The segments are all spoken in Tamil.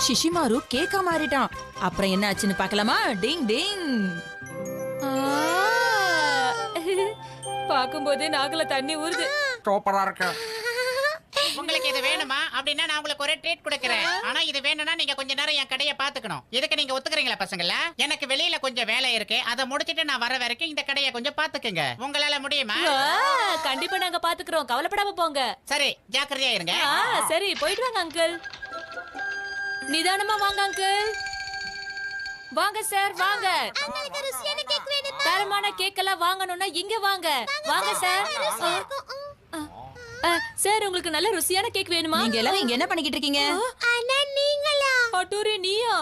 ஷிஷிமாரு கேக்கா மாறிட்டான். அப்புறம் என்ன ஆச்சுன்னு பார்க்கலாமா? டிங் டிங். பாக்கும்போதே நாக்குல தண்ணி ஊறுது. சூப்பரா இருக்கு. உங்களுக்கு இது வேணுமா? அப்படின்னா நான் உங்களுக்கு ஒரு ட்ரீட் கொடுக்கறேன். ஆனா இது வேணும்னா நீங்க கொஞ்ச நேரம் என் கடையை பாத்துக்கணும். இதுக்கு நீங்க ஒத்துக்கறீங்களா பசங்களா? எனக்கு வெளியில கொஞ்சம் வேலை இருக்கு. அதை முடிச்சிட்டு நான் வர வரைக்கும் இந்த கடையை கொஞ்சம் பாத்துக்கங்க. உங்களால முடியுமா? கண்டிப்பா நாங்க பாத்துக்கிறோம், கவலைப்படாம போங்க. சரி, ஜாக்கிரதையா இருங்க. சரி, போயிட்டு வாங்க அங்கிள். நிதானமா வாங்க அங்கிள். வாங்க சார், வாங்க. தரமான கேக் எல்லாம் வாங்கணும்னா இங்க வாங்க. வாங்க சார். சார், உங்களுக்கு நல்ல ருசியான கேக் வேணுமா? நீங்க எல்லாம் இங்க என்ன பண்ணிக்கிட்டு இருக்கீங்க? ஹட்டோரி, நீயா?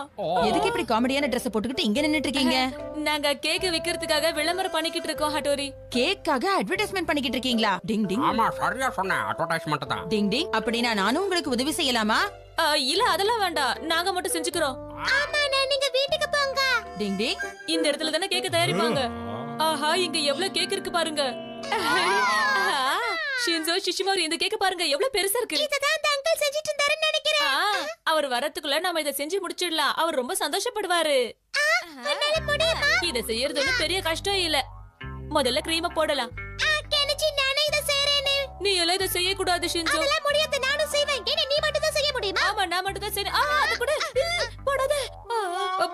எதுக்கு இப்படி காமெடியான Dress போட்டுக்கிட்டு இங்க நின்னுட்டு இருக்கீங்க? நாங்க கேக் விக்கிறதுக்காக விளம்பரம் பண்ணிக்கிட்டு இருக்கோம் ஹட்டோரி. கேக்காக அட்வர்டைஸ்மென்ட் பண்ணிக்கிட்டு இருக்கீங்களா? டிங் டிங். ஆமா, சரியா சொன்னேன். அட்வர்டைஸ்மென்ட் தான். டிங் டிங். அப்படினா நானும் உங்களுக்கு உதவி செய்யலாமா? இல்ல, அதெல்லாம் வேண்டாம். நாங்க மட்டும் செஞ்சுக்கிறோம். நீங்க வீட்டுக்கு போங்க. டிங் டிங். இந்த இடத்துல தானே கேக்க தயாரிப்பாங்க. ஆஹா, இங்க எவ்வளவு கேக் இருக்கு பாருங்க. ஷின்சோ, ஷிஷிமாரு, இந்த கேக்க பாருங்க, எவ்வளவு பெருசா இருக்கு. இததான் அங்கிள் செஞ்சிட்டு இருந்தாருன்னு நினைக்கிறேன். அவர் வரதுக்குள்ள நாம இத செஞ்சு முடிச்சிடலாம். அவர் ரொம்ப சந்தோஷப்படுவாரு. இத செய்யறது ஒண்ணும் பெரிய கஷ்டம் இல்ல. முதல்ல கிரீம போடலாம். நானே இத செய்றேனே. நீ எல்லாம் இத செய்ய கூடாது ஷின்சோ. அதெல்லாம் முடியாது, நானும் செய்வேன். ஏன்னா நீ மட்டும் தான் செய்ய முடியுமா? ஆமா, நான் மட்டும் தான் செய்றேன். அது கூட போடாத.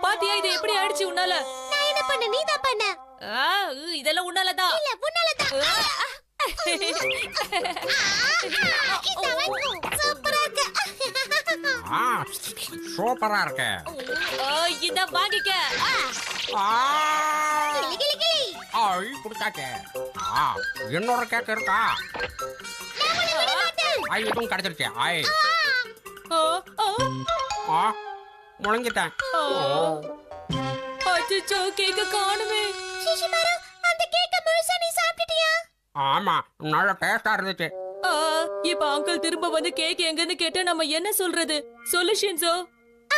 பாத்தியா இது எப்படி ஆயிடுச்சு உன்னால? நான் என்ன பண்ண? நீ தான் பண்ண. இதெல்லாம் உன்னாலதான். இல்ல, உன்னாலதான். சூப்பரா இருக்கு. இத வாங்கிக்க. இன்னொரு கேக் இருக்கா? இதுவும் கிடைச்சிருச்சு. முழங்கிட்டேன். அச்சச்சோ, கேக்க காணுமே. ஷிஷிமாரு, அந்த கேக்க முழுசா நீ சாப்பிட்டியா? ஆமா, நல்ல டேஸ்டா இருந்துச்சு. இப்ப அங்கிள் திரும்ப வந்து கேக் எங்கன்னு கேட்டா நம்ம என்ன சொல்றது? சொல்லு ஷின்சோ.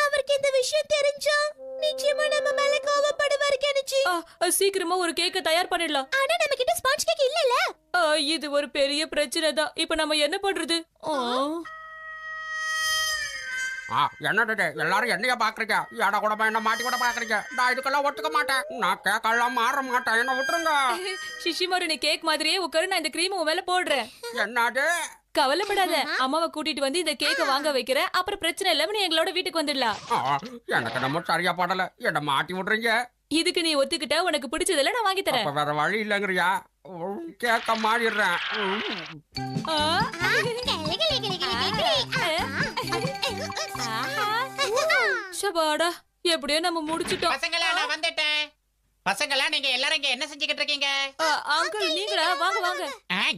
அவருக்கு இந்த விஷயம் தெரிஞ்சா நிச்சயமா நம்ம மேல கோவப்படுவாரு கெனிச்சி. சீக்கிரமா ஒரு கேக்க தயார் பண்ணிடலாம். ஆனா நம்ம கிட்ட ஸ்பாஞ்ச் கேக் இல்லல. இது ஒரு பெரிய பிரச்சனை தான். இப்ப நம்ம என்ன பண்றது? என்னது எல்லாரும் என்னைய பாக்குறீங்க? எட கூட என்ன மாட்டி கூட பாக்குறீங்க? நான் இதுக்கெல்லாம் ஒத்துக்க மாட்டேன். நான் கேக்கெல்லாம் மாற மாட்டேன். என்ன விட்டுருங்க. ஷிஷிமாரு, நீ கேக் மாதிரியே உட்காரு. நான் இந்த கிரீம் உன் மேல போடுறேன். என்னது? கவலைப்படாத. அம்மாவை கூட்டிட்டு வந்து இந்த கேக்க வாங்க வைக்கிறேன். அப்புறம் பிரச்சனை இல்லாம நீ எங்களோட வீட்டுக்கு வந்துடலாம். எனக்கு நம்ம சரியா படல. என்ன மாட்டி விடுறீங்க. இதுக்கு நீ ஒத்துக்கிட்ட உனக்கு பிடிச்சதெல்லாம் நான் வாங்கி தரேன். வேற வழி இல்லங்கறியா? கேக்க மாறிடுறேன். ஷபாடா, எப்படியோ நம்ம முடிச்சிட்டோம். பசங்களா, நான் வந்துட்டேன். பசங்களா, நீங்க எல்லாரும் இங்க என்ன செஞ்சுக்கிட்டு இருக்கீங்க? அங்கிள், நீங்களா? வாங்க வாங்க.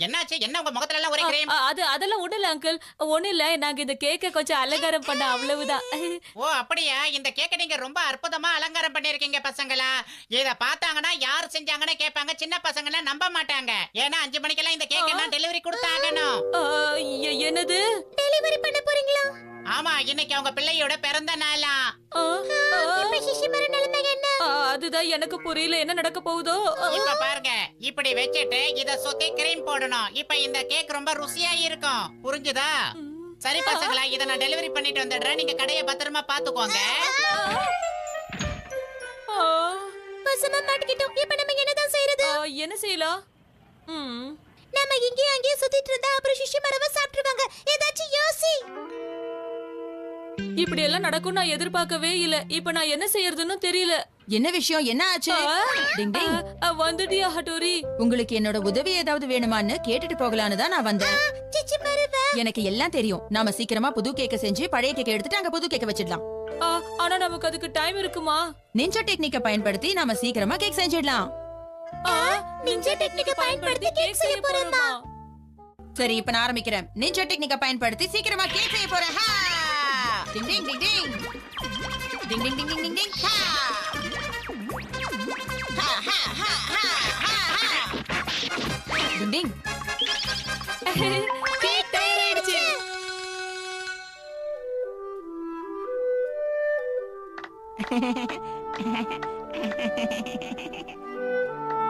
என்னாச்சு? என்ன உங்க முகத்துல எல்லாம் ஒரே கிரீம்? அதெல்லாம் ஒண்ணு இல்ல அங்கிள். ஒண்ணு இல்ல, நாங்க இந்த கேக்க கொஞ்சம் அலங்காரம் பண்ண, அவ்வளவுதான். ஓ, அப்படியா? இந்த கேக்க நீங்க ரொம்ப அற்புதமா அலங்காரம் பண்ணிருக்கீங்க பசங்களா. இத பார்த்தாங்கன்னா யார் செஞ்சாங்கன்னு கேட்பாங்க. சின்ன பசங்கன்னா நம்ப மாட்டாங்க. ஏன்னா 5 மணிக்கெல்லாம் இந்த கேக்க நான் டெலிவரி கொடுத்தாகணும். என்னது? டெலிவரி பண்ண போறீங்களா? ஆமா, இன்னைக்கு அவங்க பிள்ளையோட பிறந்த நாளா. இப்ப ஷிஷிமாரு நிலைமை என்ன? அதுதான் எனக்கு புரியல, என்ன நடக்க போகுதோ. இப்ப பாருங்க, இப்படி வச்சிட்டு இத சுத்தி கிரீம் போடணும். இப்ப இந்த கேக் ரொம்ப ருசியா இருக்கும். புரிஞ்சுதா? சரி பசங்களா, இத நான் டெலிவரி பண்ணிட்டு வந்துடுறேன். நீங்க கடையை பத்திரமா பாத்துக்கோங்க. பசமா மாட்டிக்கிட்டோம். இப்ப நம்ம என்னதான் செய்யறது? என்ன செய்யலாம்? நம்ம இங்கேயும் அங்கேயும் சுத்திட்டு இருந்தா அப்புறம் ஷிஷிமாருவை சாப்பிட்டுருவாங்க. ஏதாச்சும் யோசி. இப்படி எல்லாம் நடக்கும் நான் எதிர்பார்க்கவே இல்ல. இப்ப நான் என்ன செய்யறதுன்னு தெரியல. என்ன விஷயம்? என்ன ஆச்சு? டிங் டிங். வந்துட்டியா ஹட்டோரி? உங்களுக்கு என்னோட உதவி ஏதாவது வேணுமான்னு கேட்டுட்டு போகலான்னு தான் நான் வந்தேன். எனக்கு எல்லாம் தெரியும். நாம சீக்கிரமா புது கேக்க செஞ்சு பழைய கேக்க எடுத்துட்டு அங்க புது கேக்க வச்சிடலாம். ஆனா நமக்கு அதுக்கு டைம் இருக்குமா? நிஞ்சா டெக்னிக்க பயன்படுத்தி நாம சீக்கிரமா கேக் செஞ்சிடலாம். நிஞ்சா டெக்னிக்க பயன்படுத்தி கேக் செய்ய போறோமா? சரி, இப்ப நான் ஆரம்பிக்கிறேன். நிஞ்சா டெக்னிக்க பயன்படுத்தி சீக்கிரமா கேக் செய்ய போறேன். டிங் டிங் டிங் டிங். டிங் டிங் டிங் டிங் டிங். டிங் டிங். கேக் தயாராயிடுச்சு.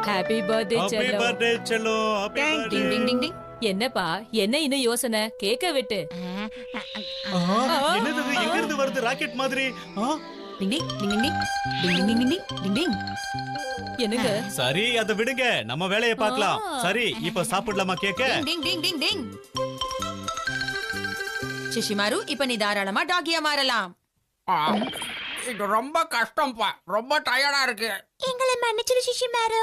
ஹாப்பி பர்த்டே செல்லம். ஹாப்பி பர்த்டே செல்லம். ஹாப்பி டிங் டிங் டிங் டிங். என்னப்பா என்ன இன்னும் யோசனை கேக்க விட்டு. என்னது இது? எங்க இருந்து வருது ராக்கெட் மாதிரி? டிங் டிங் டிங் டிங் டிங் டிங் டிங் டிங் டிங். என்னங்க சரி அத விடுங்க, நம்ம வேலையை பார்க்கலாம். சரி இப்ப சாப்பிடலாமா கேக்க? டிங் டிங் டிங் டிங். சிஷிமாரு, இப்ப நீ தாராளமா டாகியா மாறலாம். ஆ, இது ரொம்ப கஷ்டம்ப்பா, ரொம்ப டயர்டா இருக்கு. எங்களை மன்னிச்சிரு சிஷிமாரு.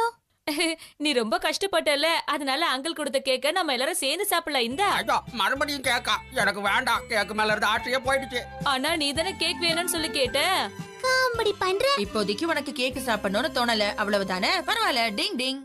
நீ ரொம்ப கஷ்டப்பட்டல, அதனால அங்கிள் கொடுத்த கேக்க நம்ம எல்லாரும் சேர்ந்து சாப்பிடலாம். இந்தா. ஐயோ, மறுபடியும் கேக்கா எனக்கு வேண்டாம். கேக்கு மேல இருந்து ஆசையே போயிடுச்சு. ஆனா நீ தானே கேக் வேணும்னு சொல்லி கேட்ட. காமெடி பண்ற. இப்போதைக்கு உனக்கு கேக் சாப்பிடணும்னு தோணல, அவ்வளவுதானே? பரவாயில்ல. டிங் டிங்.